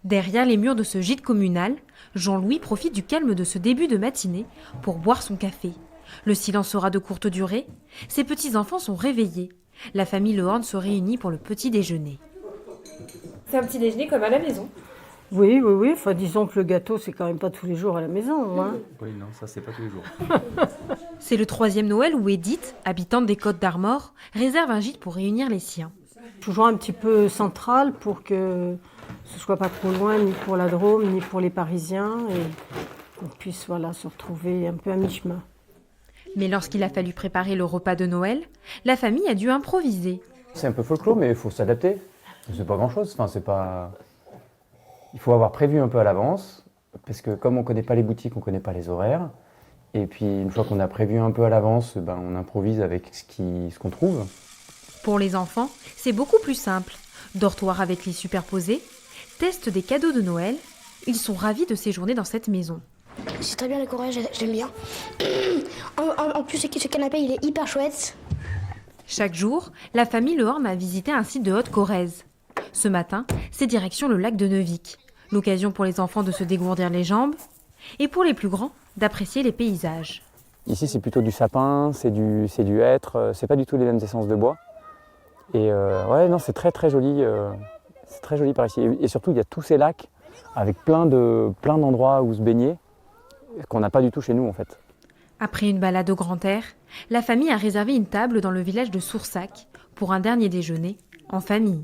Derrière les murs de ce gîte communal, Jean-Louis profite du calme de ce début de matinée pour boire son café. Le silence sera de courte durée. Ses petits-enfants sont réveillés. La famille Lehorn se réunit pour le petit déjeuner. C'est un petit déjeuner comme à la maison. Oui, oui, oui. Enfin, disons que le gâteau, c'est quand même pas tous les jours à la maison. Hein. Oui, non, ça c'est pas tous les jours. C'est le 3e Noël où Edith, habitante des Côtes d'Armor, réserve un gîte pour réunir les siens. Toujours un petit peu central pour que ce soit pas trop loin, ni pour la Drôme, ni pour les Parisiens, et qu'on puisse se retrouver un peu à mi-chemin. Mais lorsqu'il a fallu préparer le repas de Noël, la famille a dû improviser. C'est un peu folklore, mais il faut s'adapter. C'est pas grand-chose. Enfin, c'est pas... Il faut avoir prévu un peu à l'avance, parce que comme on connaît pas les boutiques, on connaît pas les horaires. Et puis une fois qu'on a prévu un peu à l'avance, on improvise avec ce qu'on trouve. Pour les enfants, c'est beaucoup plus simple. Dortoir avec lits superposés, test des cadeaux de Noël. Ils sont ravis de séjourner dans cette maison. C'est très bien décoré, j'aime bien. En plus, ce canapé, il est hyper chouette. Chaque jour, la famille Lehorn a visité un site de Haute-Corrèze. Ce matin, c'est direction le lac de Neuvic. L'occasion pour les enfants de se dégourdir les jambes et pour les plus grands, d'apprécier les paysages. Ici, c'est plutôt du sapin, c'est du hêtre, c'est pas du tout les mêmes essences de bois. Et ouais, non, c'est très très joli. C'est très joli par ici. Et surtout, il y a tous ces lacs avec plein d'endroits où se baigner qu'on n'a pas du tout chez nous en fait. Après une balade au grand air, la famille a réservé une table dans le village de Soursac pour un dernier déjeuner en famille.